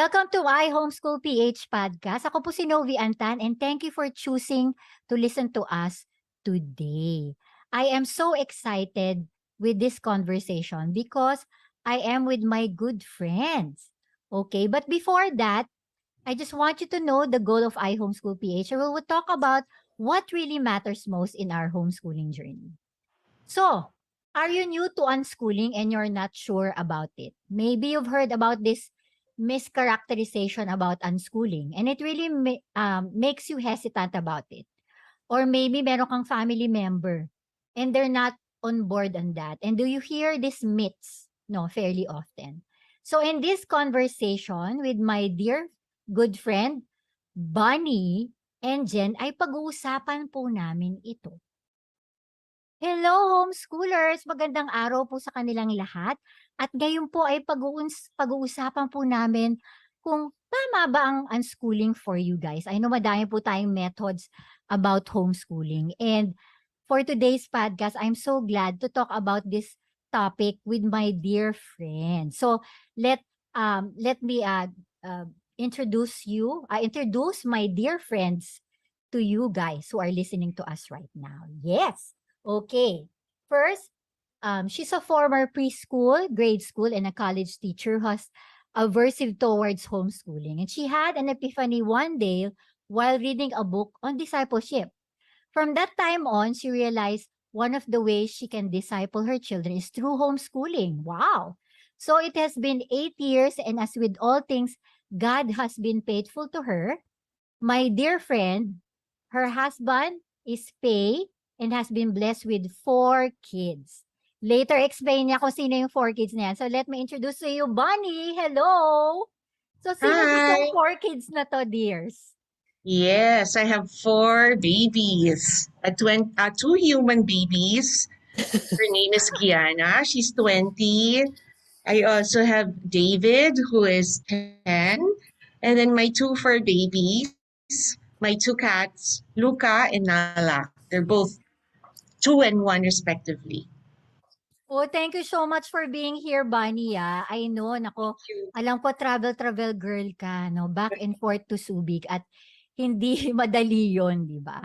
Welcome to ihomeschoolph podcast. Ako po si Nove Antan and thank you for choosing to listen to us today. I am so excited with this conversation because I am with my good friends. Okay, but before that, I just want you to know the goal of iHomeschool PH. We will talk about what really matters most in our homeschooling journey. So, are you new to unschooling and you're not sure about it? Maybe you've heard about this mischaracterization about unschooling and it really makes you hesitant about it. Or maybe meron kang family member and they're not on board on that. And do you hear these myths? No, fairly often. So in this conversation with my dear good friend, Bunny and Jen, ay pag-uusapan po namin ito. Hello homeschoolers! Magandang araw po sa kanilang lahat. At ngayon po ay pag-uusapan po namin kung tama ba ang unschooling for you guys. I know madami po tayong methods about homeschooling. And for today's podcast, I'm so glad to talk about this topic with my dear friend. So let me introduce my dear friends to you guys who are listening to us right now. Yes. Okay. First, she's a former preschool, grade school, and a college teacher who has aversive towards homeschooling. And she had an epiphany one day while reading a book on discipleship. From that time on, she realized one of the ways she can disciple her children is through homeschooling. Wow. So it has been 8 years, and as with all things, God has been faithful to her. My dear friend, her husband is Faye and has been blessed with 4 kids. Later, explain niya kung sino yung 4 kids niya. So let me introduce to you, Bunny. Hello! So sino itong 4 kids na to, dears? Yes, I have 4 babies. 2 human babies. Her name is Gianna. She's 20. I also have David, who is 10. And then my 2 fur babies, my 2 cats, Luca and Nala. They're both 2 and 1 respectively. Oh, thank you so much for being here, Bunny. I know, nako, alam ko travel girl ka, no? Back and forth to Subic at hindi madali yon, di ba?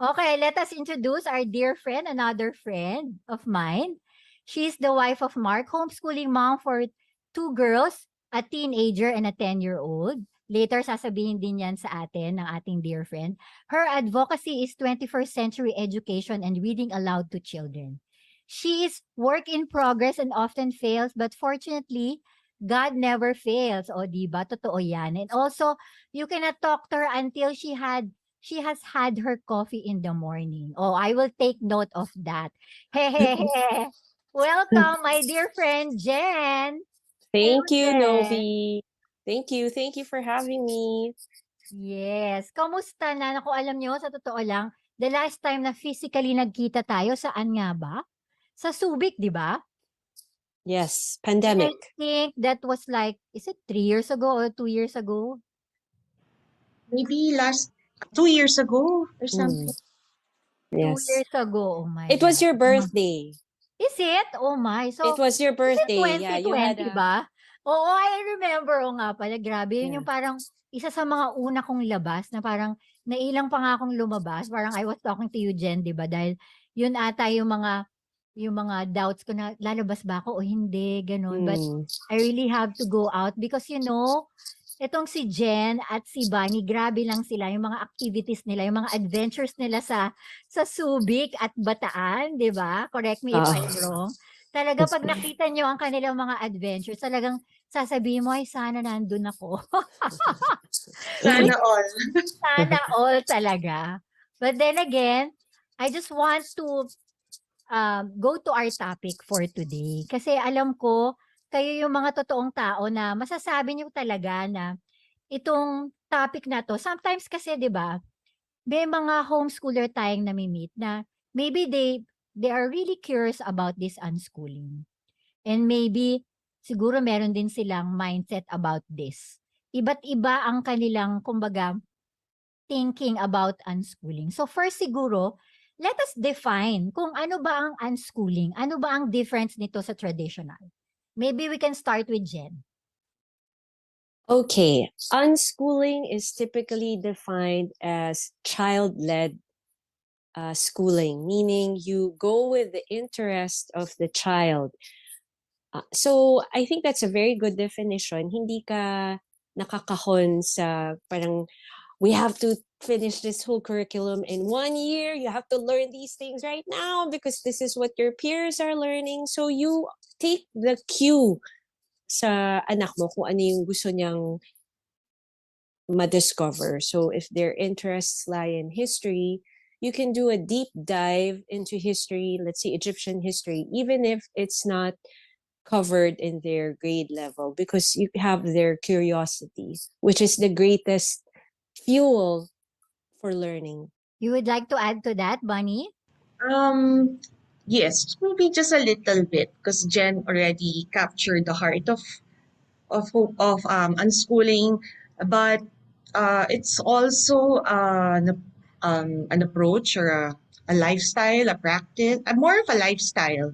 Okay, let us introduce our dear friend, another friend of mine. She's the wife of Mark, homeschooling mom for 2 girls, a teenager and a 10-year-old. Later, sasabihin din yan sa atin ng ating dear friend. Her advocacy is 21st century education and reading aloud to children. She is work in progress and often fails, but fortunately, God never fails. O, diba? Totoo yan. And also, you cannot talk to her until she has had her coffee in the morning. Oh, I will take note of that. Hehehe. Welcome, my dear friend, Jen. Thank Hello, you, Jen. Novi. Thank you for having me. Yes. Kamusta na? Naku, alam nyo, sa totoo lang, the last time na physically nagkita tayo, saan nga ba? Sa Subic, di ba? Yes, And I pandemic. think that was like, is it 3 years ago or 2 years ago? Maybe 2 years ago or something. 2 Yes. years ago. Oh my It was God. your birthday. Is it? Oh my. So, It was your is it birthday. Yeah, you had 2020 a... ba? Oo, I remember. Oo nga pala. Grabe. Yun yung Yeah. parang isa sa mga una kong labas na parang nailang pa nga akong lumabas. Parang I was talking to you, Jen, di ba? Dahil yun ata yung mga doubts ko na lalabas ba ako o hindi, ganun. But I really have to go out because itong si Jen at si Bunny, grabe lang sila, yung mga activities nila, yung mga adventures nila sa Subic at Bataan, di ba? Correct me if I'm wrong. Talaga pag nakita nyo ang kanilang mga adventures, talagang sasabihin mo, ay sana nandun ako. Sana all. Sana all talaga. But then again, I just want to go to our topic for today. Kasi alam ko, kayo yung mga totoong tao na masasabi niyo talaga na itong topic na to, sometimes kasi 'di ba, may mga homeschooler tayong nami-meet na maybe they are really curious about this unschooling. And maybe siguro meron din silang mindset about this. Iba't iba ang kanilang kumbaga thinking about unschooling. So first siguro, let us define kung ano ba ang unschooling. Ano ba ang difference nito sa traditional? Maybe we can start with Jen. Okay, unschooling is typically defined as child-led schooling, meaning you go with the interest of the child. So I think that's a very good definition. Hindi ka nakakahon sa parang we have to finish this whole curriculum in 1 year. You have to learn these things right now because this is what your peers are learning. So you take the cue sa anak mo kung ano yung gusto niyang madiscover. So if their interests lie in history, you can do a deep dive into history, let's say Egyptian history, even if it's not covered in their grade level, because you have their curiosity, which is the greatest fuel for learning. You would like to add to that, Bunny? Um, yes, maybe just a little bit because Jen already captured the heart of unschooling, but it's also an approach or a lifestyle, a practice, more of a lifestyle,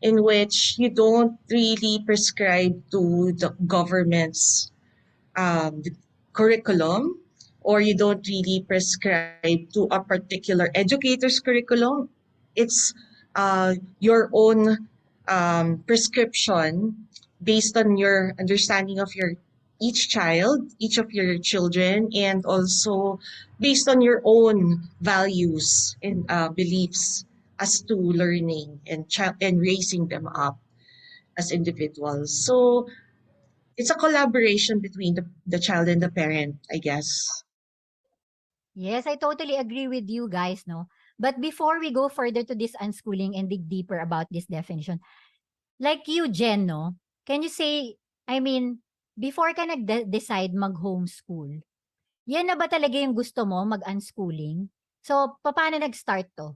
in which you don't really prescribe to the government's the curriculum, or you don't really prescribe to a particular educator's curriculum. It's your own prescription based on your understanding of your each child, each of your children, and also based on your own values and beliefs as to learning and raising them up as individuals. So it's a collaboration between the child and the parent, I guess. Yes, I totally agree with you guys, no? But before we go further to this unschooling and dig deeper about this definition, like you, Jen, no? Can you say, I mean, before ka nag-decide mag-homeschool, yan na ba talaga yung gusto mo, mag-unschooling? So, paano nag-start to?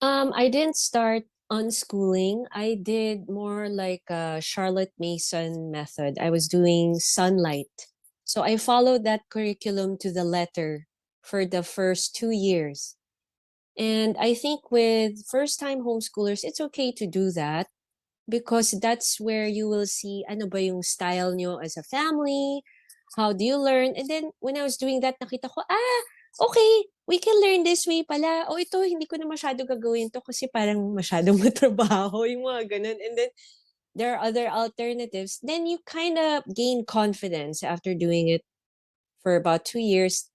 I didn't start unschooling. I did more like a Charlotte Mason method. I was doing sunlight. So I followed that curriculum to the letter for the first 2 years. And I think with first time homeschoolers, it's okay to do that because that's where you will see ano ba yung style nyo as a family, how do you learn. And then when I was doing that, nakita ko, okay, we can learn this way pala. O ito, hindi ko na masyado gagawin to kasi parang masyadong matrabaho, yung mga ganun. And then there are other alternatives. Then you kind of gain confidence after doing it for about 2 years.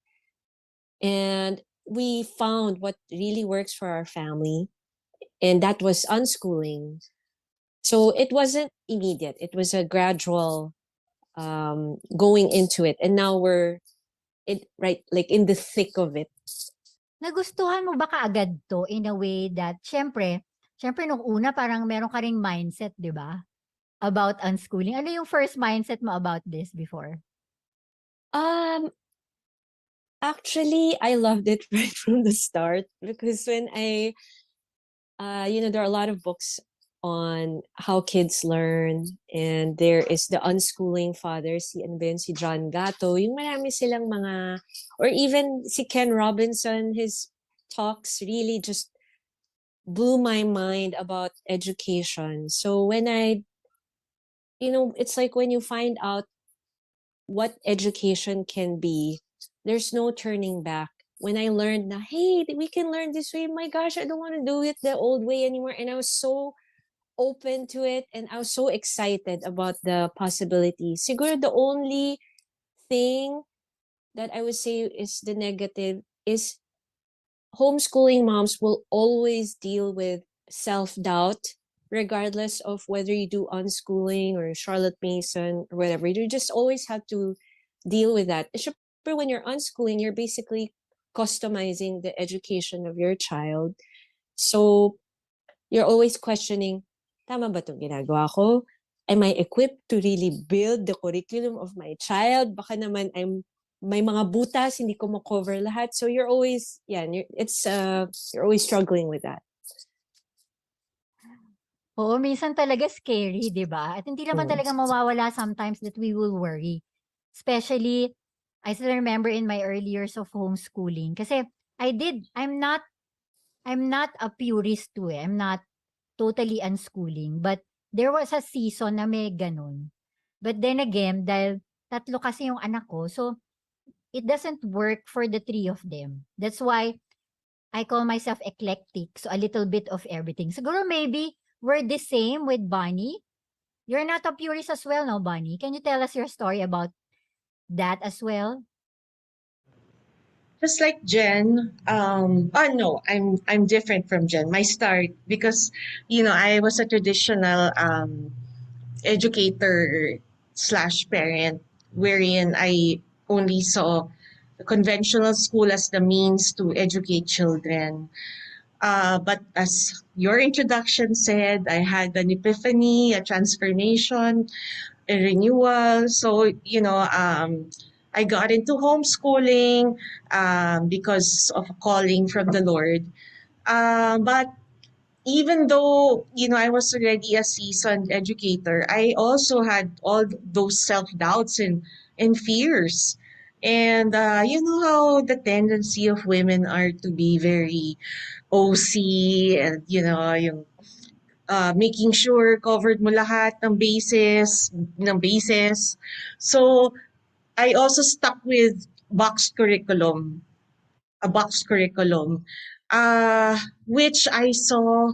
And we found what really works for our family. And that was unschooling. So it wasn't immediate. It was a gradual going into it. And now we're right like in the thick of it. Nagustuhan mo ba kaagad to in a way that, syempre nung una parang meron ka ring mindset, di ba? About unschooling. Ano yung first mindset mo about this before? Um, Actually, I loved it right from the start because when there are a lot of books on how kids learn, and there is the unschooling father, ano ba yun, si John Gatto, yung marami silang mga, or even si Ken Robinson, his talks really just blew my mind about education. So when it's like when you find out what education can be, there's no turning back. When I learned na, hey, we can learn this way, my gosh, I don't want to do it the old way anymore. And I was so open to it and I was so excited about the possibilities. Siguro the only thing that I would say is the negative is homeschooling moms will always deal with self-doubt regardless of whether you do unschooling or Charlotte Mason or whatever. You just always have to deal with that. Syempre, when you're unschooling, you're basically customizing the education of your child. So you're always questioning, tama ba itong ginagawa ko? Am I equipped to really build the curriculum of my child? Baka naman may mga butas, hindi ko ma-cover lahat. So you're always, you're always struggling with that. Oo, minsan talaga scary, 'di ba? At hindi naman talaga mawawala sometimes that we will worry. Especially, I still remember in my early years of homeschooling. Kasi I'm not a purist too eh. I'm not totally unschooling. But there was a season na may ganun. But then again, dahil tatlo kasi yung anak ko, so it doesn't work for the three of them. That's why I call myself eclectic, so a little bit of everything. Siguro maybe we're the same with Bonnie. You're not a purist as well, no, Bonnie? Can you tell us your story about that as well? Just like Jen, oh no, I'm different from Jen. My start, because I was a traditional educator slash parent, wherein I only saw the conventional school as the means to educate children. But as your introduction said, I had an epiphany, a transformation, a renewal. So, I got into homeschooling because of a calling from the Lord. But even though, I was already a seasoned educator, I also had all those self-doubts and fears. And you know how the tendency of women are to be very OC, and yung making sure covered mo lahat ng bases. So I also stuck with box curriculum, a box curriculum, which I saw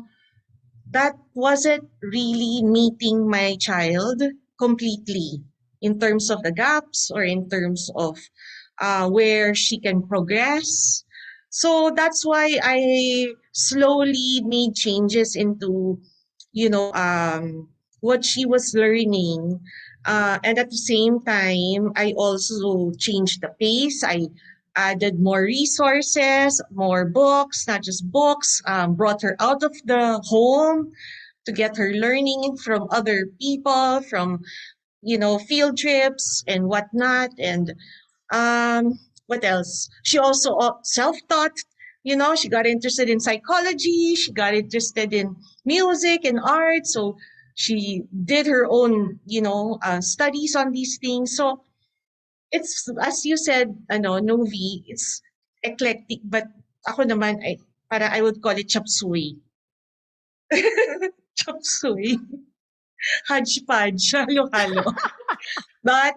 that wasn't really meeting my child completely in terms of the gaps, or in terms of where she can progress. So that's why I slowly made changes into, what she was learning. And at the same time, I also changed the pace. I added more resources, more books, not just books, brought her out of the home to get her learning from other people, from, field trips and whatnot. And what else? She also self-taught. She got interested in psychology. She got interested in music and art. So she did her own, studies on these things. So it's, as you said, Novi, it's eclectic. But ako naman, I would call it chop suey. Chop suey. Hodgepodge. Halo-halo. But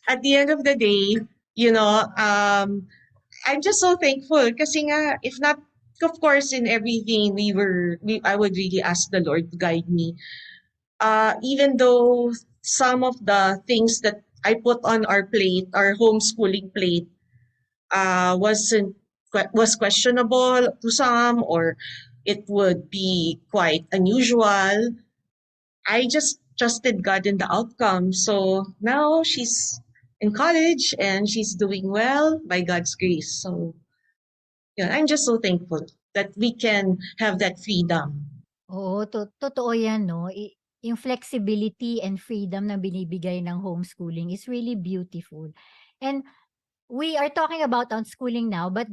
at the end of the day, I'm just so thankful kasi nga, if not, of course, in everything I would really ask the Lord to guide me. Even though some of the things that I put on our plate, our homeschooling plate, was questionable to some, or it would be quite unusual. I just trusted God in the outcome. So now she's in college and she's doing well by God's grace. So yeah, I'm just so thankful that we can have that freedom. Oo, totoo yan 'no. Yung flexibility and freedom na binibigay ng homeschooling is really beautiful. And we are talking about unschooling now, but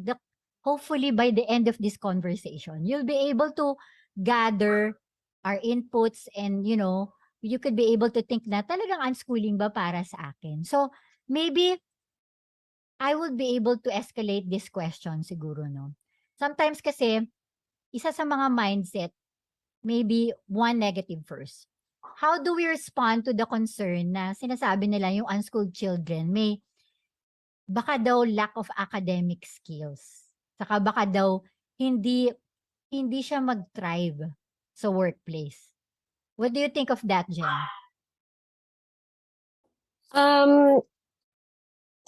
hopefully by the end of this conversation, you'll be able to gather our inputs, and you could be able to think na talagang unschooling ba para sa akin. So maybe I would be able to escalate this question siguro 'no. Sometimes kasi isa sa mga mindset, maybe one negative first. How do we respond to the concern na sinasabi nila yung unschooled children may baka daw lack of academic skills? Saka baka daw hindi hindi siya mag-thrive sa workplace. What do you think of that, Jen? Um,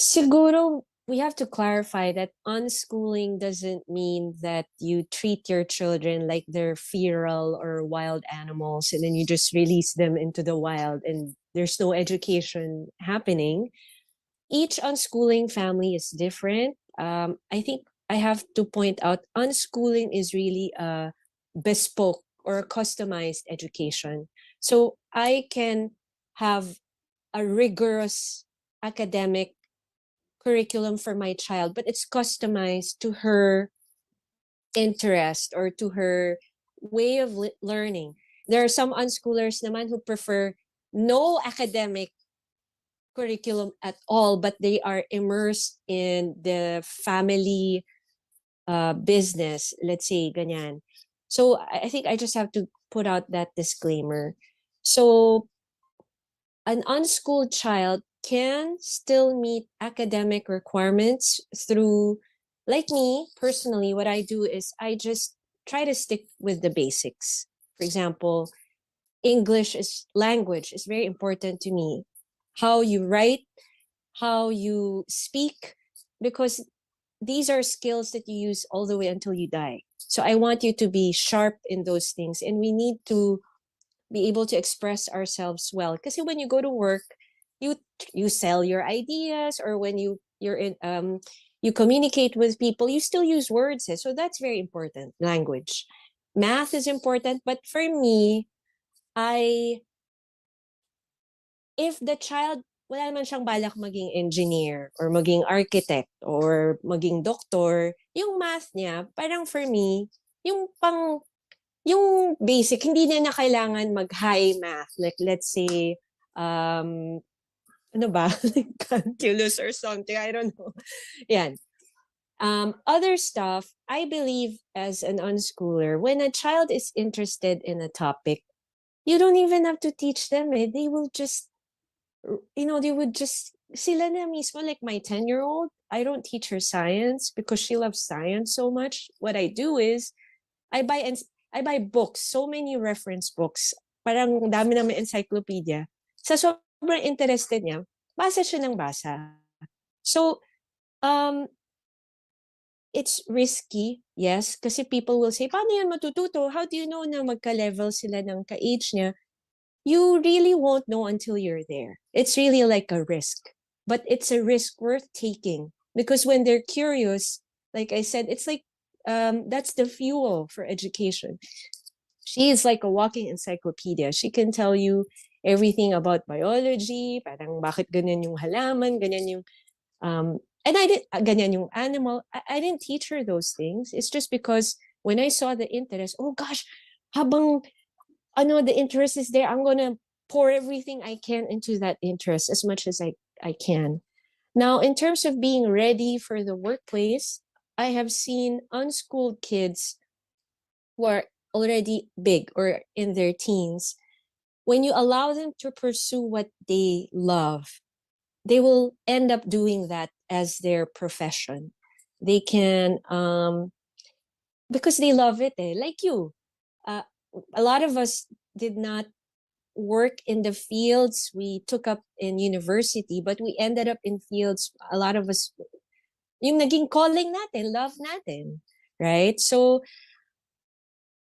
Siguro we have to clarify that unschooling doesn't mean that you treat your children like they're feral or wild animals and then you just release them into the wild and there's no education happening. Each unschooling family is different. I think I have to point out unschooling is really a bespoke or customized education. So I can have a rigorous academic curriculum for my child, but it's customized to her interest or to her way of learning. There are some unschoolers naman who prefer no academic curriculum at all, but they are immersed in the family business, let's say, ganyan. So I think I just have to put out that disclaimer. So an unschooled child can still meet academic requirements through, like me personally, what I do is I just try to stick with the basics. For example, English is language is very important to me. How you write, how you speak, because these are skills that you use all the way until you die. So I want you to be sharp in those things, and we need to be able to express ourselves well. Because when you go to work, you you sell your ideas, or when you're in you communicate with people, you still use words. So that's very important. Language, math is important, but for me, I if the child wala naman siyang balak maging engineer or maging architect or maging doktor, yung math niya, parang for me, yung yung basic, hindi na kailangan mag-high math. Like, let's say, ano ba? Calculus or something. I don't know. Yan. Other stuff, I believe as an unschooler, when a child is interested in a topic, you don't even have to teach them. They will just, they would just, sila na mismo, like my 10-year-old, I don't teach her science because she loves science so much. What I do is, I buy I buy books, so many reference books. Parang dami na may encyclopedia. Sa sobrang interested niya, basa siya ng basa. So, it's risky, yes, kasi people will say, paano yan matututo? How do you know na magka-level sila ng ka-age niya? You really won't know until you're there. It's really like a risk. But it's a risk worth taking. Because when they're curious, like I said, it's like, that's the fuel for education. She is like a walking encyclopedia. She can tell you everything about biology, parang bakit ganyan yung halaman, ganyan yung, and ganyan yung animal. I didn't teach her those things. It's just because when I saw the interest, oh gosh, habang the interest is there, I'm gonna pour everything I can into that interest as much as I can. Now, in terms of being ready for the workplace, I have seen unschooled kids who are already big or in their teens. When you allow them to pursue what they love, they will end up doing that as their profession. They can, because they love it, like you. A lot of us did not work in the fields we took up in university, but we ended up in fields, a lot of us, yung naging calling natin, love natin, right? So,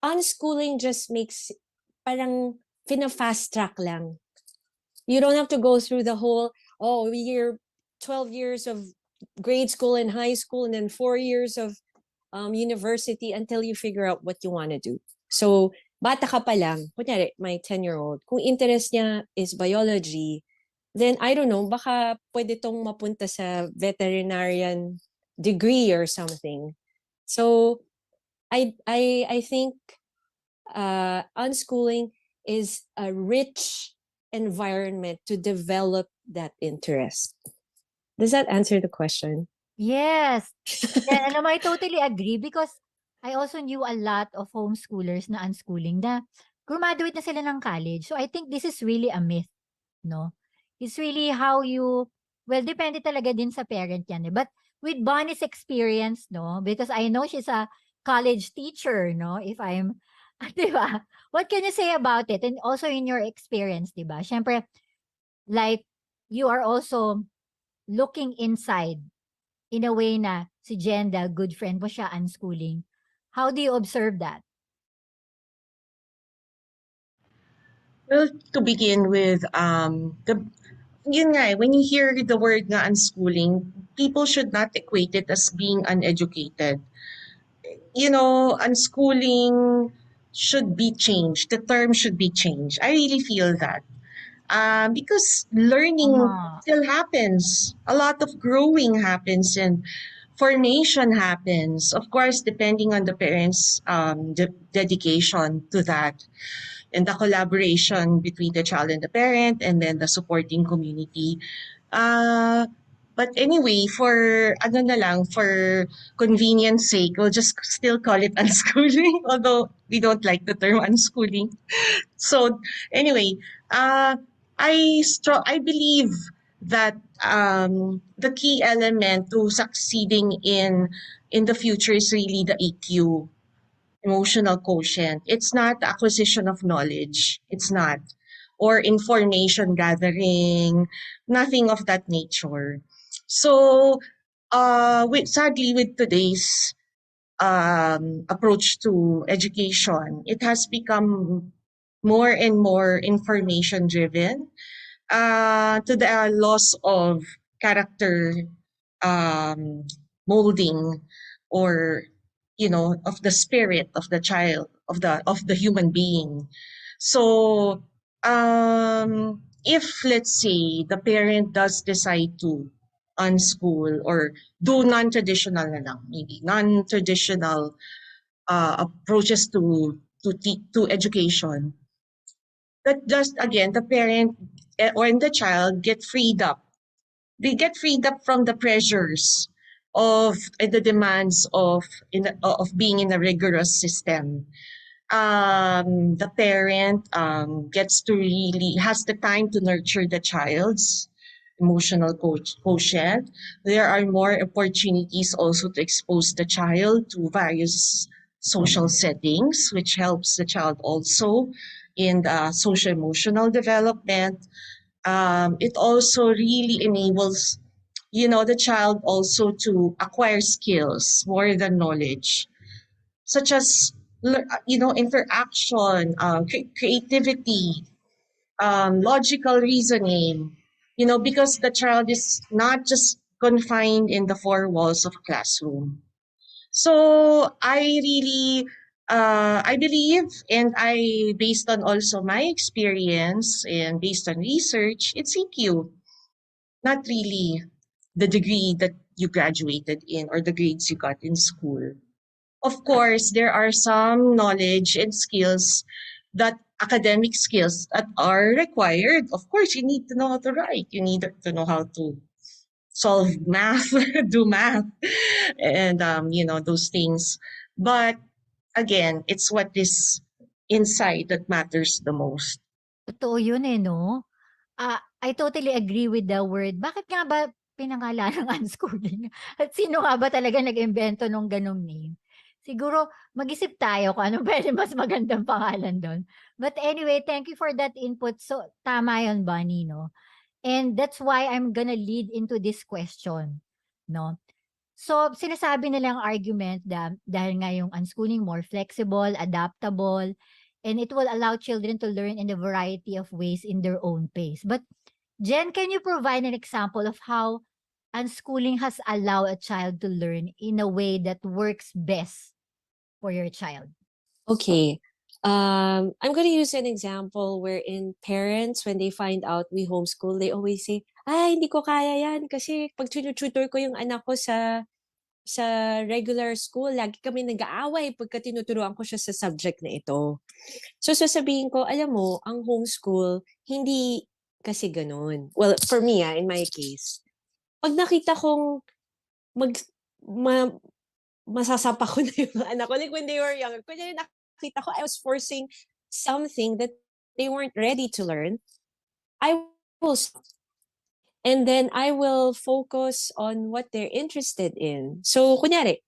unschooling just makes, parang fina-fast track lang. You don't have to go through the whole, year, 12 years of grade school and high school, and then 4 years of university until you figure out what you want to do. So, bata ka pa lang, kunyari, my 10-year-old, kung interest niya is biology, then I don't know, baka pwede tong mapunta sa veterinarian degree or something. So, I think unschooling is a rich environment to develop that interest. Does that answer the question? Yes. Yeah, alam mo, I totally agree because I also knew a lot of homeschoolers na unschooling na graduate na sila ng college. So I think this is really a myth, no? It's really how you, well, depende talaga din sa parent yan. But with Bonnie's experience, no? Because I know she's a college teacher, no? If I'm, di ba? What can you say about it? And also in your experience, di ba? Siyempre, like, you are also looking inside in a way na si Jenda, good friend mo siya, unschooling. How do you observe that? Well, to begin with, yun nga, when you hear the word nga unschooling, people should not equate it as being uneducated. Unschooling should be changed. The term should be changed. I really feel that. Because learning Tama. still happens. A lot of growing happens and formation happens. Of course, depending on the parents' dedication to that and the collaboration between the child and the parent and then the supporting community. But anyway, for for convenience sake, we'll just still call it unschooling, although we don't like the term unschooling. So anyway, I believe that the key element to succeeding in the future is really the EQ, emotional quotient. It's not the acquisition of knowledge. It's not. Or information gathering, nothing of that nature. So, sadly, with today's approach to education, it has become more and more information driven, to the loss of character um, molding, or of the spirit of the child, of the human being. So if, let's say, the parent does decide to unschool or do non-traditional na lang, maybe non-traditional approaches to education, that just again the parent or the child get freed up. They get freed up from the pressures of the demands of being in a rigorous system. The parent gets to really has the time to nurture the child's emotional quotient. There are more opportunities also to expose the child to various social settings, which helps the child also in the social emotional development. It also really enables, the child also to acquire skills more than knowledge, such as interaction, creativity, logical reasoning. Because the child is not just confined in the four walls of a classroom. So I believe, and based on also my experience and based on research, it's EQ, not really the degree that you graduated in or the grades you got in school. Of course, there are some knowledge and skills, that academic skills, that are required. Of course, you need to know how to write. You need to know how to solve math, do math, and those things. But again, it's what is inside that matters the most. Totoo yun, eh, 'no? I totally agree with the word. Bakit nga ba pinangalanan ng unschooling? At sino nga ba talaga nag-imbento nung gano'ng name? Siguro mag-isip tayo kung ano puwede mas magandang pangalan do'n. But anyway, thank you for that input. So, tama 'yun, Bunny, 'no? And that's why I'm gonna lead into this question, 'no? So, sinasabi nilang argument dahil nga yung unschooling more flexible, adaptable, and it will allow children to learn in a variety of ways in their own pace. But Jen, can you provide an example of how unschooling has allowed a child to learn in a way that works best for your child? Okay. I'm going to use an example wherein parents, when they find out we homeschool, they always say, ay, hindi ko kaya yan kasi pag tutor ko yung anak ko sa regular school, lagi kami nag-aaway pagka tinuturuan ko siya sa subject na ito. So sasabihin ko, alam mo, ang homeschool, hindi kasi ganun. Well, for me, in my case, pag nakita kong mag, ma, masasapa ko na yung anak ko, like when they were younger, kunyari nakita ko, I was forcing something that they weren't ready to learn, I will stop. And then I will focus on what they're interested in. So, kunyari,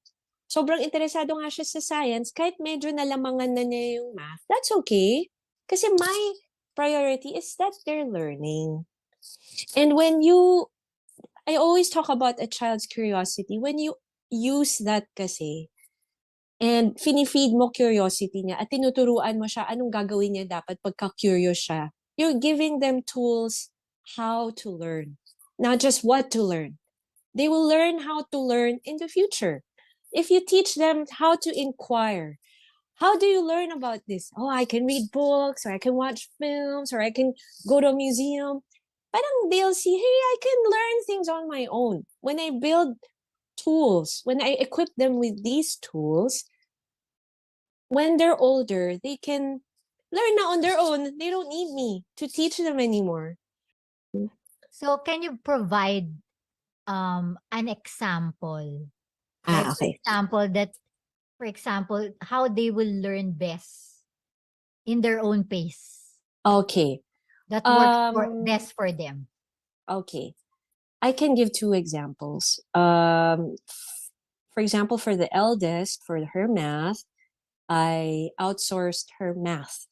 sobrang interesado nga siya sa science, kahit medyo nalamangan na niya yung math, that's okay. Kasi my priority is that they're learning. And I always talk about a child's curiosity. When you use that kasi, and finifeed mo curiosity niya at tinuturuan mo siya anong gagawin niya dapat pagka-curious siya, you're giving them tools how to learn, not just what to learn. They will learn how to learn in the future. If you teach them how to inquire, how do you learn about this? Oh, I can read books, or I can watch films, or I can go to a museum. Parang they'll see, hey, I can learn things on my own. When I build tools, when I equip them with these tools, when they're older, they can learn na on their own. They don't need me to teach them anymore. So, can you provide an example? Like, Okay. for example, how they will learn best in their own pace. Okay. that works Um, best for them? okay. I can give two examples. For example, for the eldest, for her math, I outsourced her math.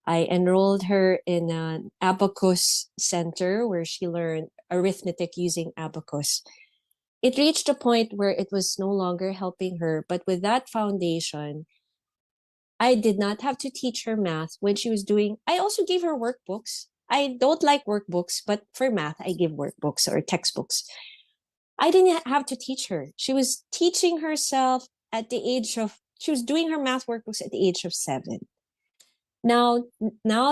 I enrolled her in an abacus center where she learned arithmetic using abacus. It reached a point where it was no longer helping her, but with that foundation, I did not have to teach her math when she was doing. I also gave her workbooks. I don't like workbooks, but for math, I give workbooks or textbooks. I didn't have to teach her. She was teaching herself at the age of, she was doing her math workbooks at the age of 7. Now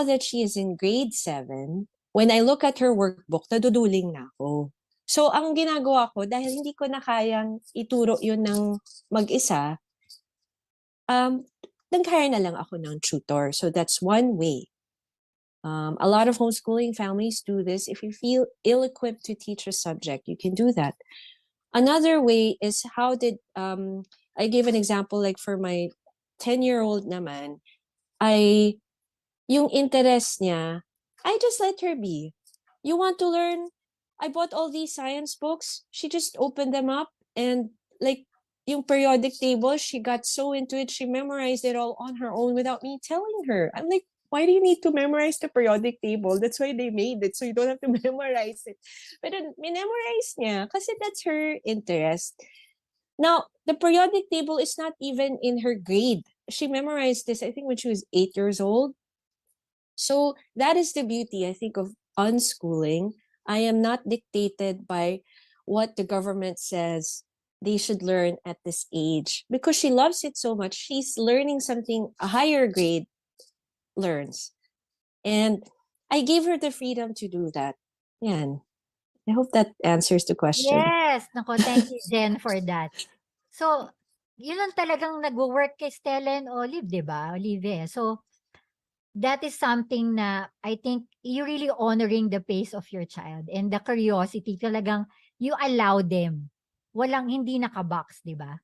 that she is in grade 7, when I look at her workbook, naduduling na ako. So, ang ginagawa ko, dahil hindi ko na kayang ituro yun ng mag-isa, nag-hire na lang ako ng tutor. So, that's one way. A lot of homeschooling families do this. If you feel ill-equipped to teach a subject, you can do that. Another way is how did, I gave an example like for my 10-year-old naman, yung interest niya, I just let her be. You want to learn? I bought all these science books. She just opened them up and like yung periodic table, she got so into it, she memorized it all on her own without me telling her. I'm like, why do you need to memorize the periodic table? That's why they made it, so you don't have to memorize it. But memorize niya kasi that's her interest. Now, the periodic table is not even in her grade. She memorized this, I think, when she was 8 years old. So that is the beauty, I think, of unschooling. I am not dictated by what the government says they should learn at this age because she loves it so much. She's learning something a higher grade learns. And I gave her the freedom to do that. Yan. I hope that answers the question. Yes. Nako, thank you, Jen, for that. So, yun ang talagang nagwo-work kay Stella and Olive, 'di ba? Olive. So, that is something na I think you really honoring the pace of your child and the curiosity, talagang you allow them. Walang hindi naka-box, 'di ba?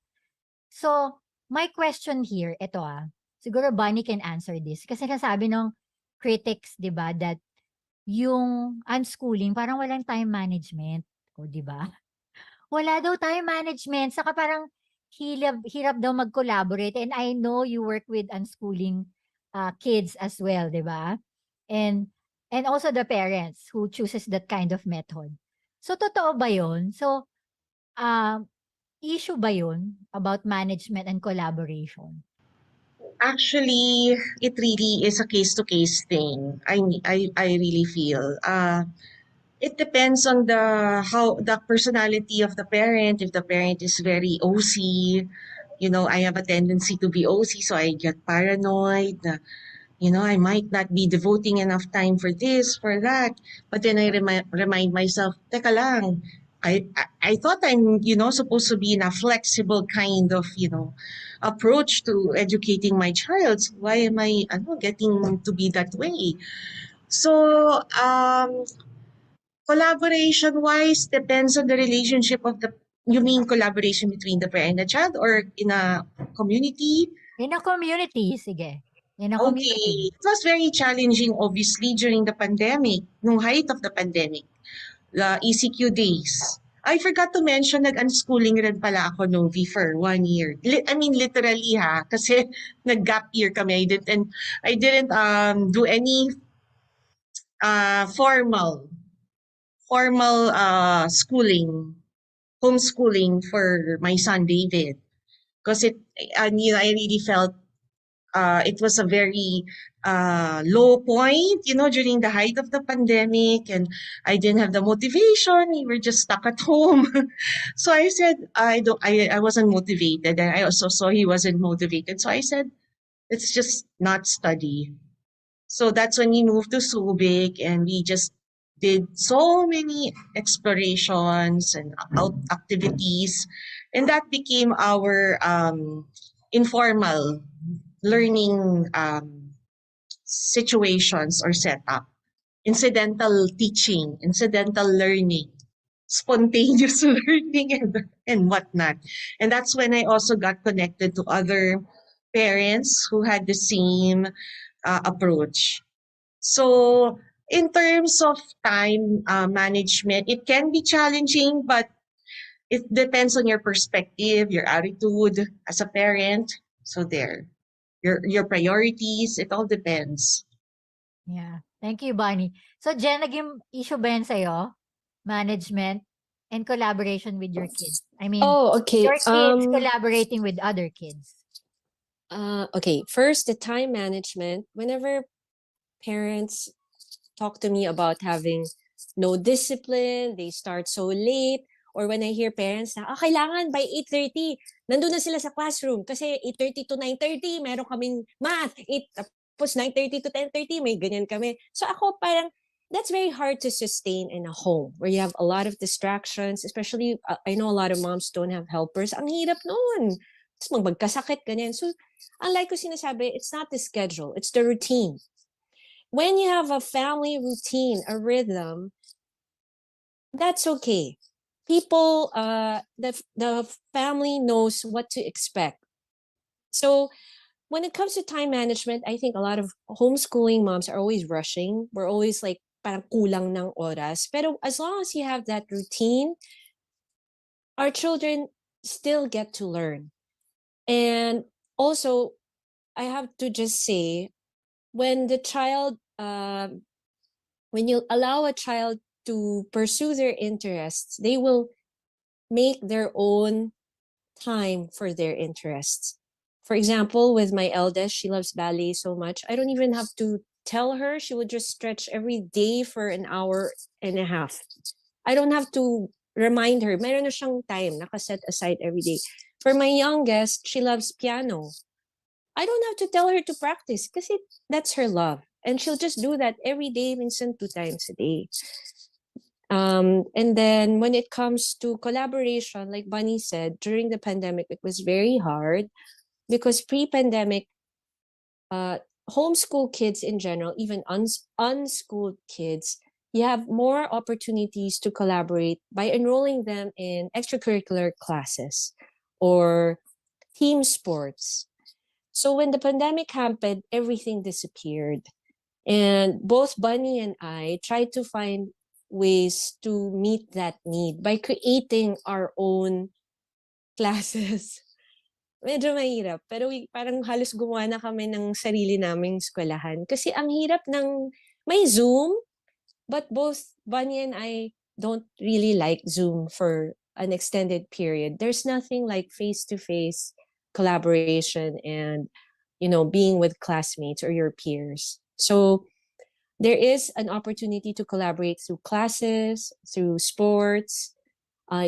So, my question here, ito siguro Bunny can answer this. Kasi nasabi ng critics, 'di ba, that yung unschooling parang walang time management, o 'di ba? Wala daw time management, saka parang hirap daw mag-collaborate, and I know you work with unschooling kids as well, 'di ba? And also the parents who chooses that kind of method. So totoo ba 'yun? So, um, issue ba 'yun about management and collaboration? Actually, it really is a case-to-case thing. I really feel. It depends on the personality of the parent. If the parent is very OC, I have a tendency to be OC, so I get paranoid. I might not be devoting enough time for this, for that. But then I remind myself, teka lang, I thought I'm, supposed to be in a flexible kind of, approach to educating my child. So why am I getting to be that way? So, collaboration-wise, depends on the relationship of you mean collaboration between the parent and the child or in a community? In a community, sige. In a Okay. community. It was very challenging, obviously, during the pandemic, nung height of the pandemic, the ECQ days. I forgot to mention, nag-unschooling rin pala ako, Novi, for 1 year. I mean, literally kasi nag-gap year kami. I didn't do any formal schooling, homeschooling for my son, David. Because I really felt it was a very low point, during the height of the pandemic, and I didn't have the motivation. We were just stuck at home. So I said, I wasn't motivated, and I also saw he wasn't motivated. So I said, let's just not study. So that's when we moved to Subic, and we just did so many explorations and out activities, and that became our informal learning situations or setup. Incidental teaching, incidental learning, spontaneous learning, and whatnot. And that's when I also got connected to other parents who had the same approach. So In terms of time management, it can be challenging, but it depends on your perspective, your attitude as a parent. So there, your priorities, it all depends. Yeah. Thank you, Bonnie. So, Jen, naging issue ba yan sa'yo? Management and collaboration with your kids. I mean, Oh, okay. your kids collaborating with other kids. Okay. First, the time management. Whenever parents talk to me about having no discipline, they start so late, or when I hear parents na, kailangan by 8:30, nandun na sila sa classroom kasi 8:30 to 9:30, meron kaming math, tapos 9:30 to 10:30, may ganyan kami. So ako parang, that's very hard to sustain in a home where you have a lot of distractions, especially, I know a lot of moms don't have helpers. Ang hirap nun. Tapos magkasakit, ganyan. So, unlike ko sinasabi, it's not the schedule, it's the routine. When you have a family routine, a rhythm, that's okay. People, the family knows what to expect. So when it comes to time management, I think a lot of homeschooling moms are always rushing. We're always like, parang kulang ng oras. Pero as long as you have that routine, our children still get to learn. And also, I have to just say, when the child, when you allow a child to pursue their interests, they will make their own time for their interests. For example, with my eldest, she loves ballet so much. I don't even have to tell her. She would just stretch every day for an hour and a half. I don't have to remind her. Meron na siyang time nakaset aside every day. For my youngest, she loves piano. I don't have to tell her to practice because that's her love. And she'll just do that every day, minsan 2 times a day. And then when it comes to collaboration, like Bunny said, during the pandemic, it was very hard because pre-pandemic, homeschool kids in general, even unschooled kids, you have more opportunities to collaborate by enrolling them in extracurricular classes or team sports. So when the pandemic happened, everything disappeared. And both Bunny and I tried to find ways to meet that need by creating our own classes. Medyo mahirap, pero parang halos gumawa na kami ng sarili naming eskwelahan. Kasi ang hirap ng, may Zoom, but both Bunny and I don't really like Zoom for an extended period. There's nothing like face-to-face collaboration and, being with classmates or your peers. So there is an opportunity to collaborate through classes, through sports,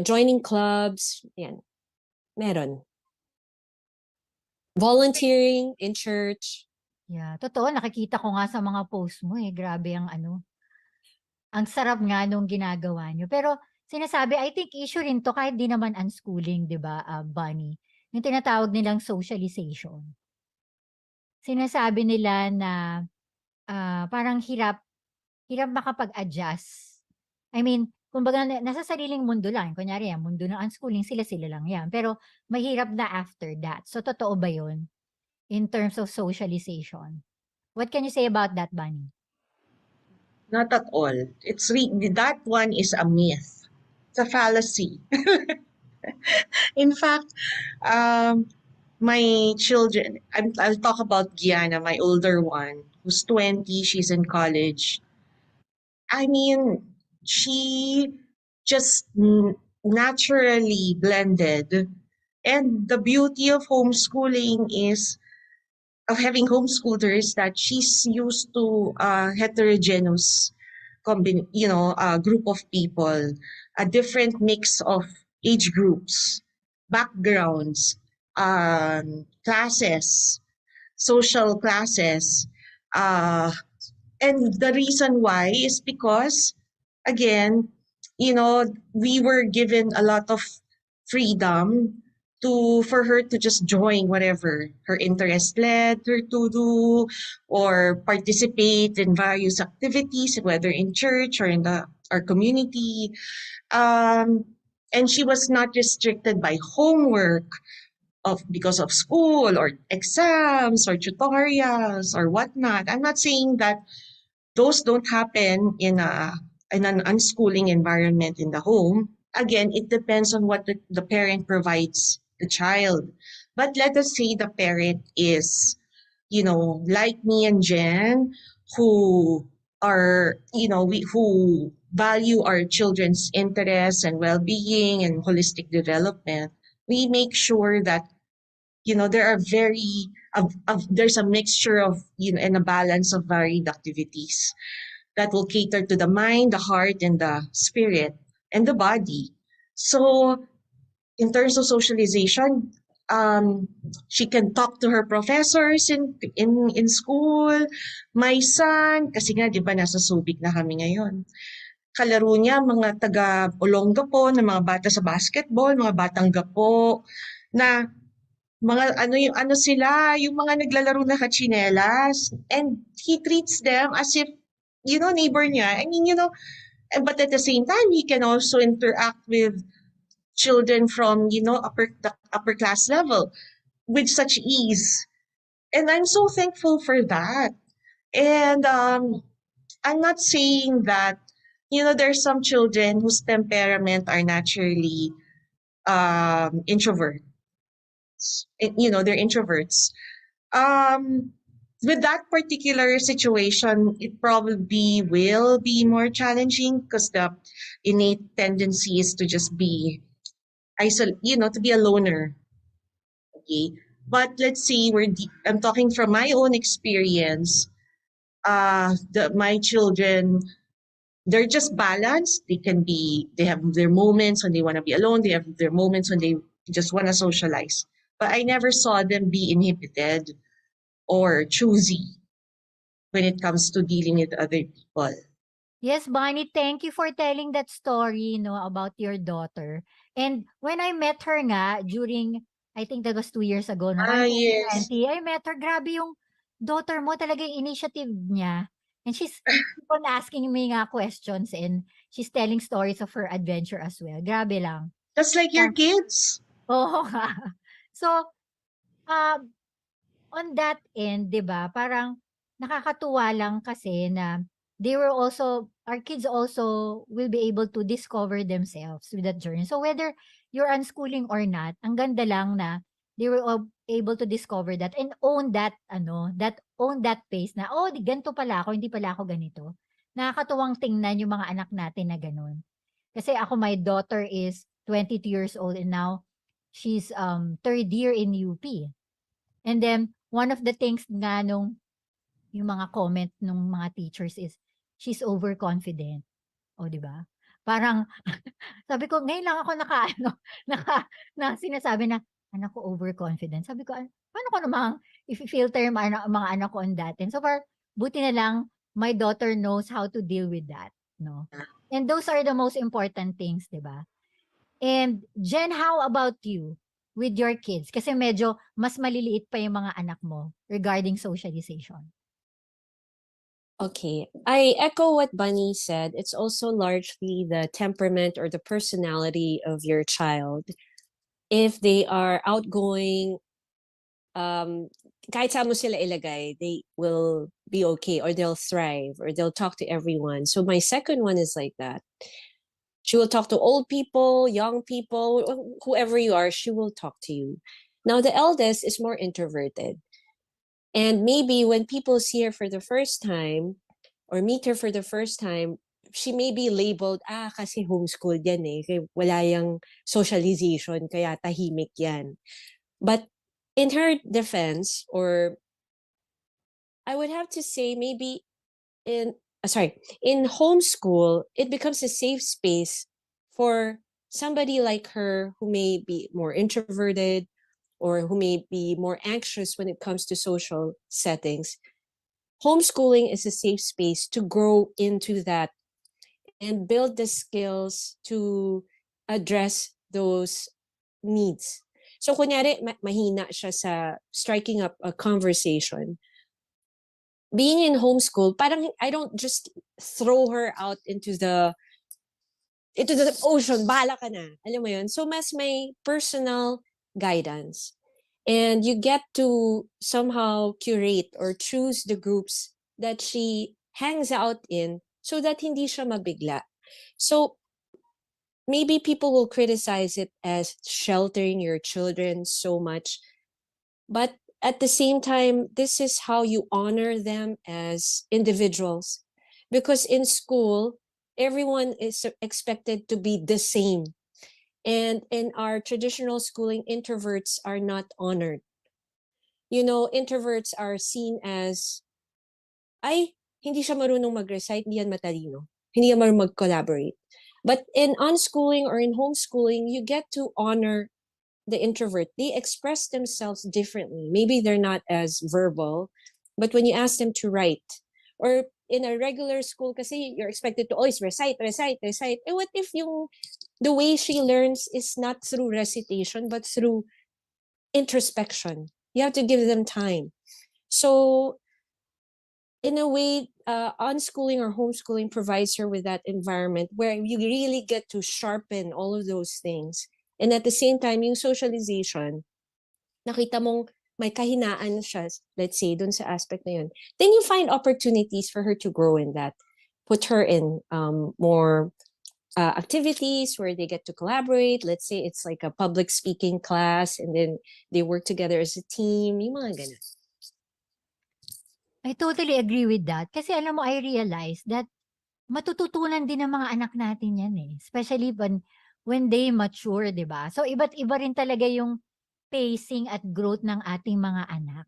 joining clubs. Yan, meron. Volunteering in church. Yeah, totoo. Nakikita ko nga sa mga post mo eh. Grabe ang ang sarap nga nung ginagawa nyo. Pero sinasabi, I think issue rin to kahit di naman unschooling, di ba, Bunny? Yung tinatawag nilang socialization. Sinasabi nila na parang hirap makapag-adjust. I mean, kumbaga nasa sariling mundo lang. Kunyari yan, mundo ng unschooling, sila lang yan. Pero mahirap na after that. So, totoo ba yun? In terms of socialization. What can you say about that, Bunny? Not at all. That one is a myth. It's a fallacy. In fact, my children, I'll talk about Gianna, my older one, who's 20, she's in college. I mean, she just naturally blended. And the beauty of homeschooling is, of having homeschooled her, is that she's used to heterogeneous group of people, a different mix of age groups, backgrounds, classes, social classes. And the reason why is because, again, we were given a lot of freedom for her to just join whatever her interest led her to do, or participate in various activities, whether in church or in our community. And she was not restricted by homework because of school or exams or tutorials or whatnot. I'm not saying that those don't happen in an unschooling environment in the home. Again, it depends on what the parent provides the child. But let us say the parent is, like me and Jen, who are, who value our children's interests and well-being and holistic development. We make sure that, there are there's a mixture of, and a balance of varied activities that will cater to the mind, the heart, and the spirit, and the body. So, in terms of socialization, she can talk to her professors in school. My son, kasi nga, di ba, nasa Subic na kami ngayon. Kalaro niya, mga taga Olongapo, na mga bata sa basketball, mga batang gapo, na mga ano sila, yung mga naglalaro na kachinelas, and he treats them as if, neighbor niya. I mean, but at the same time, he can also interact with children from, the upper class level with such ease. And I'm so thankful for that. And I'm not saying that, there's some children whose temperament are naturally introvert. They're introverts. Um, with that particular situation, it probably will be more challenging because the innate tendency is to just be to be a loner. Okay, but let's say I'm talking from my own experience. My children, they're just balanced. They have their moments when they want to be alone. They have their moments when they just want to socialize. But I never saw them be inhibited or choosy when it comes to dealing with other people. Yes, Bonnie, thank you for telling that story, about your daughter. And when I met her nga during, I think that was 2 years ago, no, Ah, around yes. 2020, I met her. Grabe yung daughter mo, talaga yung initiative niya. And she's keep on asking me nga questions and she's telling stories of her adventure as well. Grabe lang. Just like your kids. Oo nga. So, um, on that end, 'di ba, parang nakakatuwa lang kasi na our kids also will be able to discover themselves with that journey. So whether you're unschooling or not, ang ganda lang na they were able to discover that and own that pace na, "Oh, ganito pala ako, hindi pala ako ganito." Nakakatuwang tingnan yung mga anak natin na gano'n. Kasi ako, my daughter is 22 years old and now she's, third year in UP. And then, one of the things nga yung mga comment nung mga teachers is, she's overconfident. O, 'di ba? Parang sabi ko, ngayon lang ako naka-ano, na sinasabi na, "Anak ko overconfident." Sabi ko, paano ko namang ifi-filter yung mga anak ko on that? And so far, buti na lang my daughter knows how to deal with that, 'no? And those are the most important things, 'di ba? And Jen, how about you with your kids? Kasi medyo mas maliliit pa yung mga anak mo regarding socialization. Okay, I echo what Bunny said. It's also largely the temperament or the personality of your child. If they are outgoing, kahit saan mo sila ilagay, they will be okay or they'll thrive or they'll talk to everyone. So my second one is like that. She will talk to old people, young people, whoever you are, she will talk to you. Now the eldest is more introverted. And maybe when people see her for the first time or meet her for the first time, she may be labeled, kasi homeschooled yan eh. Wala yung socialization, kaya tahimik yan. But in her defense, or I would have to say maybe in homeschool, it becomes a safe space for somebody like her who may be more introverted or who may be more anxious when it comes to social settings. Homeschooling is a safe space to grow into that and build the skills to address those needs. So kunyari, mahina siya sa striking up a conversation. Being in homeschool, parang I don't just throw her out into the ocean, bahala ka na. Alam mo yun? So mas may personal guidance. And you get to somehow curate or choose the groups that she hangs out in so that hindi siya mabigla. So maybe people will criticize it as sheltering your children so much, but at the same time, this is how you honor them as individuals. Because in school, everyone is expected to be the same. And in our traditional schooling, introverts are not honored. You know, introverts are seen as, ay, hindi siya marunong mag-recite, hindi yan matalino. Hindi yan marunong mag-collaborate. But in unschooling or in homeschooling, you get to honor the introvert. They express themselves differently. Maybe they're not as verbal, but when you ask them to write, or in a regular school, kasi you're expected to always recite, recite, recite. And what if the way she learns is not through recitation, but through introspection? You have to give them time. So in a way, unschooling or homeschooling provides her with that environment where you really get to sharpen all of those things. And at the same time, yung socialization, nakita mong may kahinaan siya, let's say, dun sa aspect na yun, then you find opportunities for her to grow in that. Put her in more activities where they get to collaborate. Let's say it's like a public speaking class and then they work together as a team. Yung mga ganun. I totally agree with that. Kasi alam mo, I realize that matututunan din ng mga anak natin yan eh. Especially when they mature, di ba? So, iba't iba rin talaga yung pacing at growth ng ating mga anak.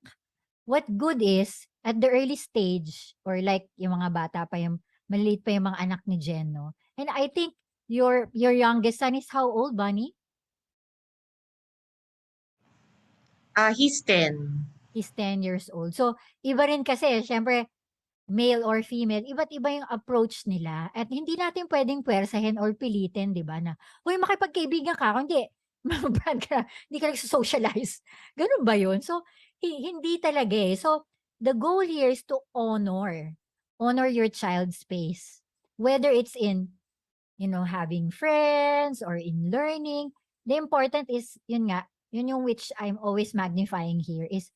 What good is, at the early stage, or like yung mga bata pa, yung maliit pa yung mga anak ni Jen, no? And I think your youngest son is how old, Bunny? He's 10. He's 10 years old. So, iba rin kasi, syempre, male or female, iba't iba yung approach nila. At hindi natin pwedeng puwersahin or pilitin, di ba, na, uy, makipagkaibigan ka, kundi, brad ka, hindi ka nagsosocialize. Ganun ba yun? So, hindi talaga eh. So, the goal here is to honor your child's space. Whether it's in, having friends or in learning, the important is, yun yung which I'm always magnifying here is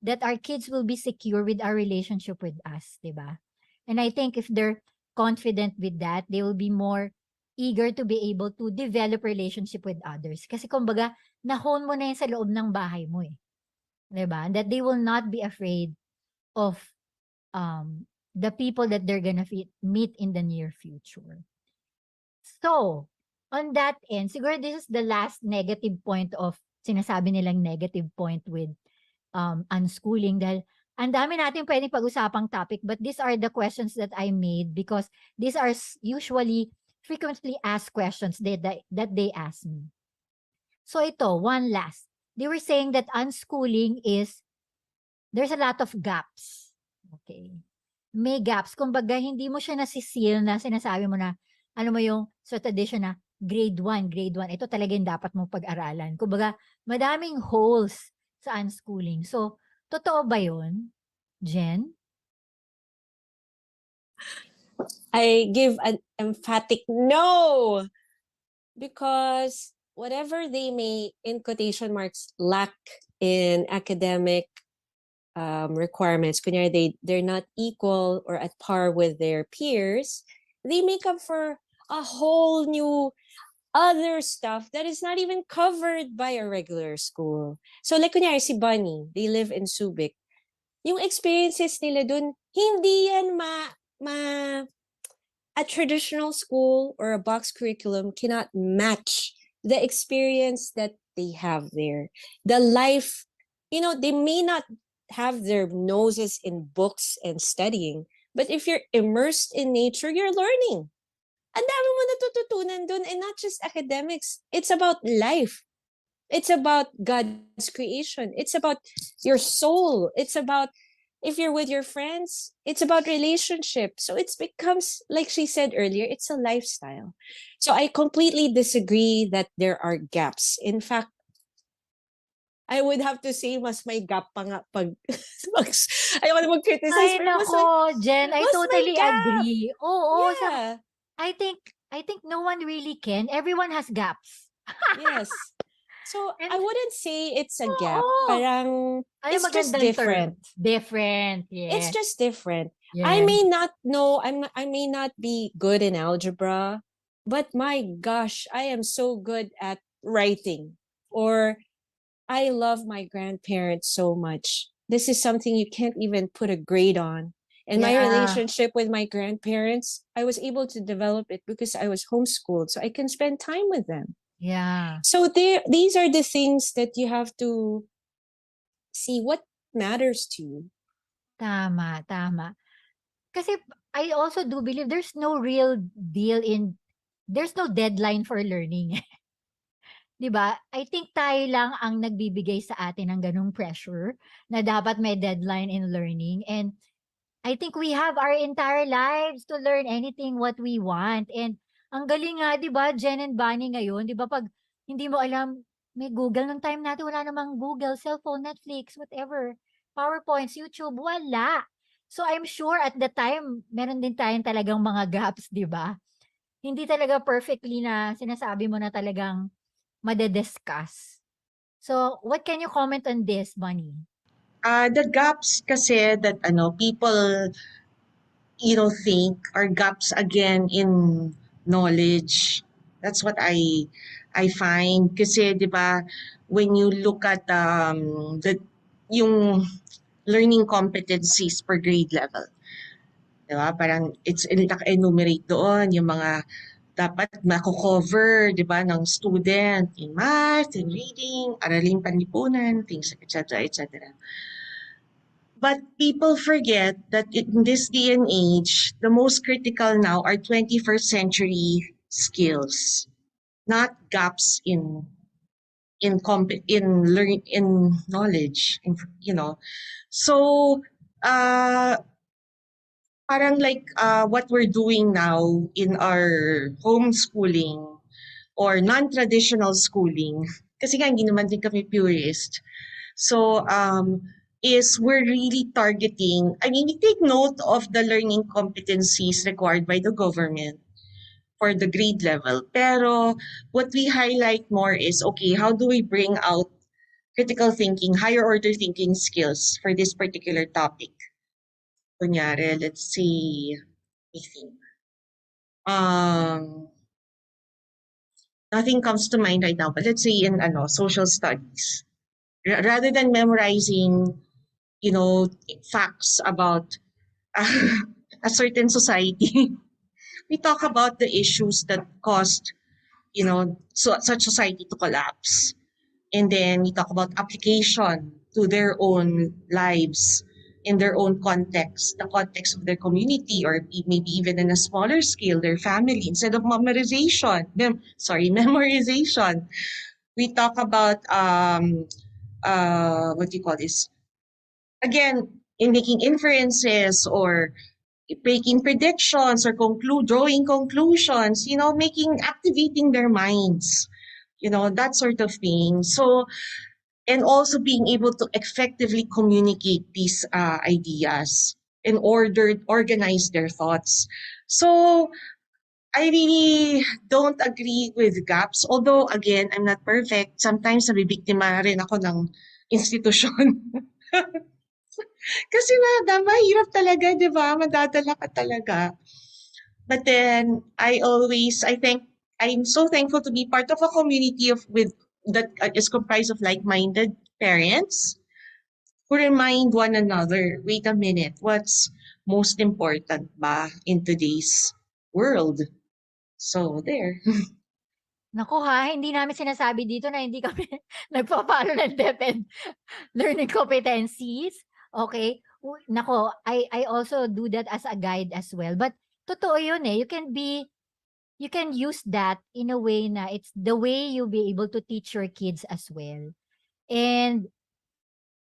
that our kids will be secure with our relationship with us, di ba? And I think if they're confident with that, they will be more eager to be able to develop relationship with others. Kasi kumbaga, na-hone mo na yan sa loob ng bahay mo eh. Di ba? That they will not be afraid of the people that they're gonna meet in the near future. So, on that end, siguro this is the last negative point of, sinasabi nilang negative point with unschooling, dahil ang dami natin pwedeng pag-usapang topic, but these are the questions that I made because these are usually frequently asked questions that they ask me. So ito, one last. They were saying that unschooling there's a lot of gaps. Okay. May gaps. Kumbaga, hindi mo siya nasisil na sinasabi mo na, ano mo yung sa tradition na grade 1. Ito talaga yung dapat mong pag-aralan. Kumbaga, madaming holes sa unschooling. So, totoo ba yun, Jen? I give an emphatic no, because whatever they may, in quotation marks, lack in academic requirements, kunyari they're not equal or at par with their peers, they make up for a whole new other stuff that is not even covered by a regular school. So like kunyari si Bunny, they live in Subic. Yung experiences nila dun, hindi yan a traditional school or a box curriculum cannot match the experience that they have there. The life, they may not have their noses in books and studying, but if you're immersed in nature, you're learning. Ang dami mo natututunan dun, and not just academics. It's about life. It's about God's creation. It's about your soul. It's about, if you're with your friends, it's about relationship. So it becomes, like she said earlier, it's a lifestyle. So I completely disagree that there are gaps. In fact, I would have to say mas may gap pa nga pag ayaw na mag-criticize. Ay, nako, Jen, I totally agree. Oo, yeah. I think no one really can. Everyone has gaps. Yes. So, I wouldn't say it's a gap. Oo. Parang, Ay, it's just magandang different. term. Different, yes. It's just different. I Yes. may not know, I may not be good in algebra, but my gosh, I am so good at writing. Or I love my grandparents so much. This is something you can't even put a grade on. And my Yeah. relationship with my grandparents, I was able to develop it because I was homeschooled, so I can spend time with them. Yeah. So these are the things that you have to see what matters to you. Tama, tama. Kasi I also do believe there's no real deal in there's no deadline for learning. 'Di ba? I think tayo lang ang nagbibigay sa atin ng gano'ng pressure na dapat may deadline in learning, and I think we have our entire lives to learn anything what we want. And ang galing nga 'di ba, Jen and Bunny ngayon, 'di ba 'pag hindi mo alam, may Google nung time natin wala namang Google, cellphone, Netflix, whatever, PowerPoints, YouTube, wala. So I'm sure at the time meron din tayong talagang mga gaps, 'di ba? Hindi talaga perfectly na sinasabi mo na talagang made-discuss. So, what can you comment on this, Bunny? The gaps kasi that people think are gaps again in knowledge. That's what I find kasi 'di ba when you look at the yung learning competencies per grade level. 'Di ba? Parang it's naka-enumerate doon yung mga dapat mako-cover, 'di ba, ng student in math, in reading, araling panlipunan, things, etc., etc. But people forget that in this day and age, the most critical now are 21st century skills, not gaps in knowledge, So, uh, parang like what we're doing now in our homeschooling or non-traditional schooling, kasi nga hindi naman din kami purist. So, is we're really targeting, I mean, we take note of the learning competencies required by the government for the grade level. Pero what we highlight more is, okay, how do we bring out critical thinking, higher order thinking skills for this particular topic? Kunyari, let's see, I think. Nothing comes to mind right now, but let's say in social studies. Rather than memorizing facts about a certain society. We talk about the issues that caused, such society to collapse. And then we talk about application to their own lives, in their own context, the context of their community, or maybe even in a smaller scale, their family. Instead of memorization, we talk about what do you call this? Again, in making inferences or making predictions or drawing conclusions, activating their minds, that sort of thing. So, and also being able to effectively communicate these ideas in order organize their thoughts. So, I really don't agree with gaps. Although, again, I'm not perfect. Sometimes nabibiktima rin ako ng institusyon. Kasi mahirap talaga, di ba? Madadala ka talaga. But then, I'm so thankful to be part of a community that is comprised of like-minded parents who remind one another, wait a minute, what's most important ba in today's world? So, there. Naku ha, hindi namin sinasabi dito na hindi kami nagpa-follow ng DepEd learning competencies. Okay? Nako, I also do that as a guide as well. But totoo yun eh. You can use that in a way na it's the way you'll be able to teach your kids as well. And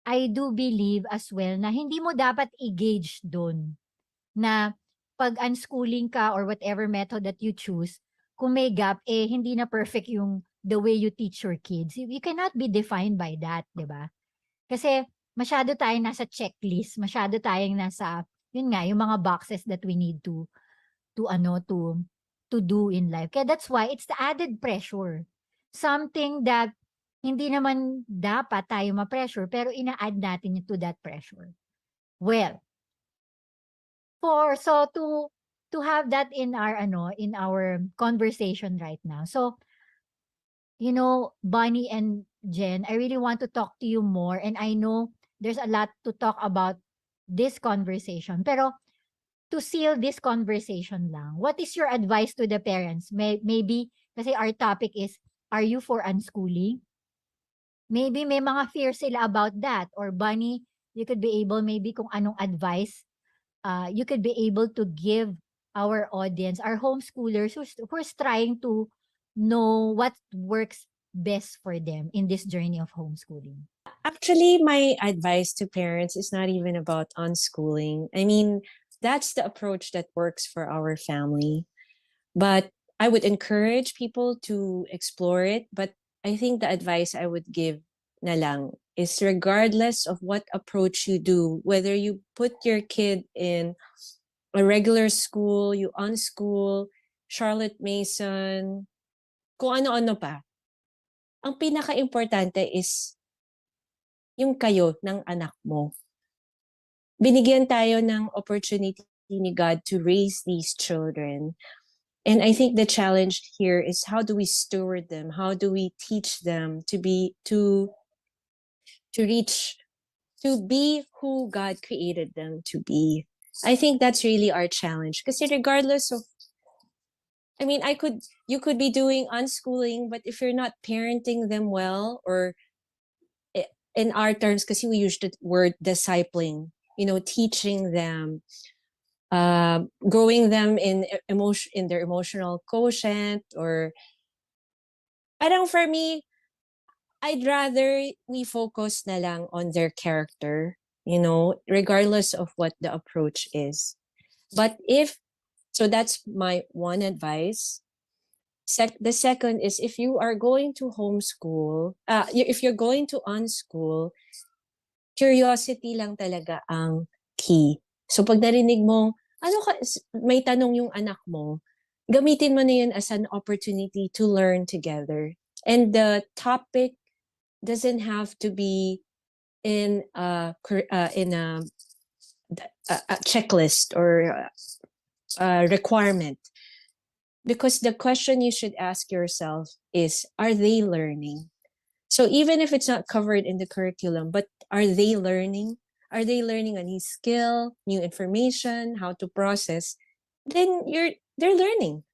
I do believe as well na hindi mo dapat i-gauge dun na pag unschooling ka or whatever method that you choose, kung may gap, hindi na perfect yung the way you teach your kids. You cannot be defined by that, di ba? Kasi masyado tayong nasa checklist, masyado tayong nasa, yun nga, yung mga boxes that we need to do in life. Kaya that's why it's the added pressure. Something that hindi naman dapat tayo ma-pressure, pero ina-add natin to that pressure. Well, so to have that in our conversation right now. So, Bonnie and Jen, I really want to talk to you more, and I know there's a lot to talk about this conversation. Pero to seal this conversation lang, what is your advice to the parents? Maybe kasi our topic is, are you for unschooling? Maybe may mga fear sila about that, or Bonnie, you could be able, maybe kung anong advice you could be able to give our audience, our homeschoolers who's trying to know what works best for them in this journey of homeschooling. Actually, my advice to parents is not even about unschooling. I mean, that's the approach that works for our family. But I would encourage people to explore it. But I think the advice I would give na lang is, regardless of what approach you do, whether you put your kid in a regular school, you unschool, Charlotte Mason, kung ano-ano pa, ang pinaka-importante is yung kayo ng anak mo. Binigyan tayo ng opportunity ni God to raise these children. And I think the challenge here is, how do we steward them? How do we teach them to be who God created them to be? I think that's really our challenge. Because regardless of, I mean, you could be doing unschooling, but if you're not parenting them well, or in our terms, because we use the word discipling, teaching them, growing them in their emotional quotient, or parang for me, I'd rather we focus na lang on their character, regardless of what the approach is. But so that's my one advice. The second is, if you are going to homeschool, if you're going to unschool, curiosity lang talaga ang key. So pag narinig mong, may tanong yung anak mo, gamitin mo na yun as an opportunity to learn together. And the topic doesn't have to be in a checklist or a requirement. Because the question you should ask yourself is, are they learning? So even if it's not covered in the curriculum, but are they learning? Are they learning a new skill, new information, how to process? Then they're learning,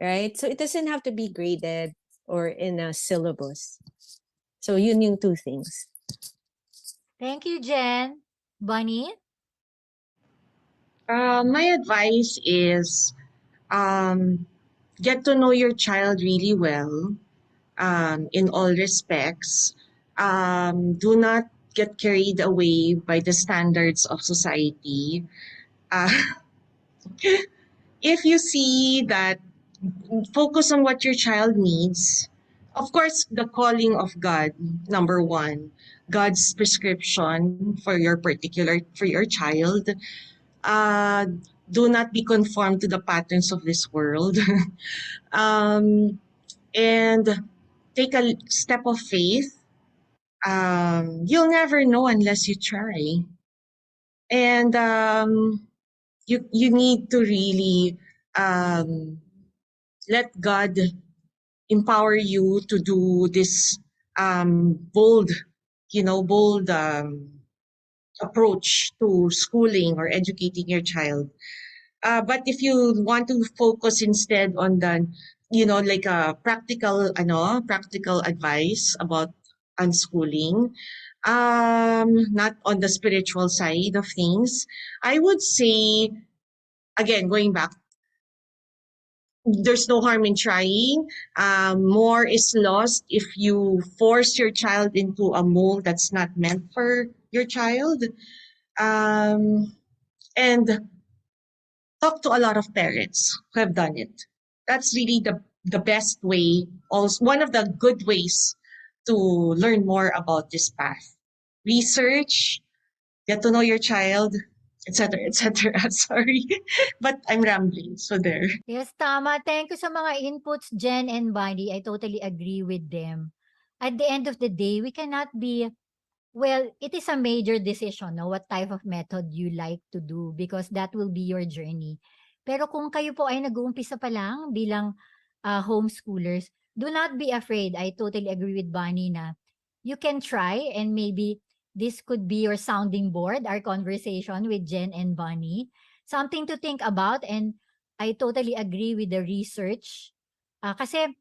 right? So it doesn't have to be graded or in a syllabus. So yun yung two things. Thank you, Jen. Bonnie? My advice is, get to know your child really well, in all respects. Do not get carried away by the standards of society. Uh, if you see that, focus on what your child needs. Of course, the calling of God, number one, God's prescription for your child. Uh, do not be conformed to the patterns of this world. And take a step of faith. You'll never know unless you try. And you need to really let God empower you to do this bold approach to schooling or educating your child. But if you want to focus instead on the, like a practical advice about unschooling, not on the spiritual side of things, I would say, again, going back, there's no harm in trying. More is lost if you force your child into a mold that's not meant for your child. And talk to a lot of parents who have done it. That's really the best way, also one of the good ways to learn more about this path. Research, get to know your child, etc., etc. Sorry, but I'm rambling. So there. Yes, tama. Thank you sa mga inputs, Jen and Bonnie. I totally agree with them. At the end of the day, we cannot be Well, it is a major decision, no, what type of method you like to do because that will be your journey. Pero kung kayo po ay nag-uumpisa pa lang bilang homeschoolers, do not be afraid. I totally agree with Bonnie na you can try and maybe this could be your sounding board, our conversation with Jen and Bonnie. Something to think about, and I totally agree with the research. Kasi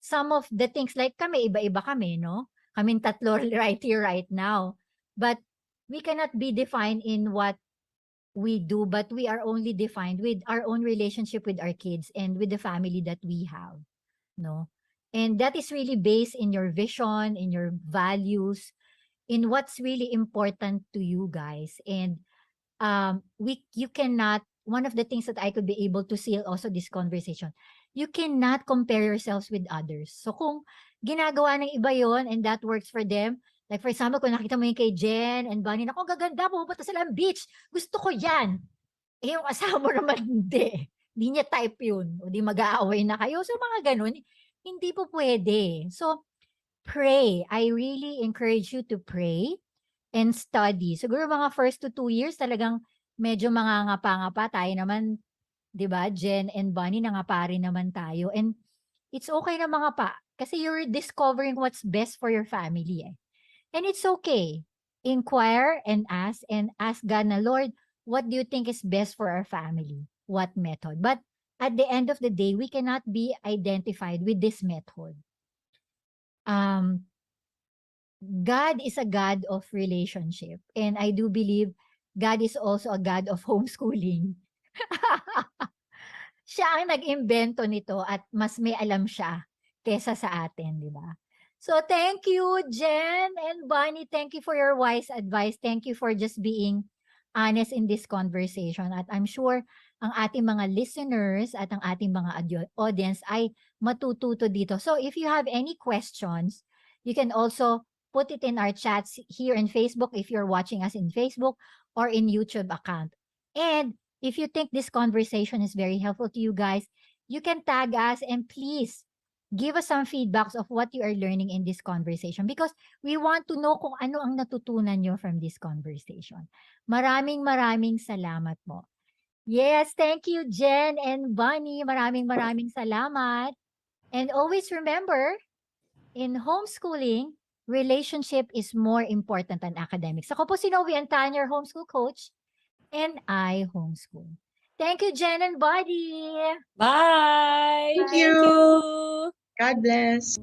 some of the things like kami, iba-iba kami, no? Kaming tatlo right here, right now. But we cannot be defined in what we do, but we are only defined with our own relationship with our kids and with the family that we have, no? And that is really based in your vision, in your values, in what's really important to you guys. And you cannot, one of the things that I could be able to see also this conversation, you cannot compare yourselves with others. So kung ginagawa ng iba yon and that works for them, like for example, kung nakita mo yung kay Jen and Bunny, naku, gaganda, pupunta sila ng beach, gusto ko yan. Eh yung asawa mo naman hindi. Hindi niya type yun. O di mag-aaway na kayo. So mga ganun, hindi po pwede. So pray. I really encourage you to pray and study. Siguro mga first to 2 years talagang medyo mangangapa-ngapa tayo naman, 'di ba? Jen and Bunny nangapa rin naman tayo. And it's okay na mangapa kasi you're discovering what's best for your family eh. And it's okay. Inquire and ask God na, Lord, what do you think is best for our family? What method? But at the end of the day, we cannot be identified with this method. God is a God of relationship. And I do believe God is also a God of homeschooling. Siya ang nag-imbento nito at mas may alam siya kesa sa atin, di ba? So thank you, Jen and Bonnie. Thank you for your wise advice. Thank you for just being honest in this conversation. At I'm sure ang ating mga listeners at ang ating mga audience ay matututo dito. So if you have any questions, you can also put it in our chats here in Facebook if you're watching us in Facebook or in YouTube account. And if you think this conversation is very helpful to you guys, you can tag us and please give us some feedbacks of what you are learning in this conversation because we want to know kung ano ang natutunan nyo from this conversation. Maraming salamat po. Yes, thank you, Jen and Bunny. Maraming salamat. And always remember, in homeschooling, relationship is more important than academics. Ako po si Nove Antan, your homeschool coach, and I homeschool. Thank you, Jen and Buddy. Bye. Thank Thank you. you. God bless.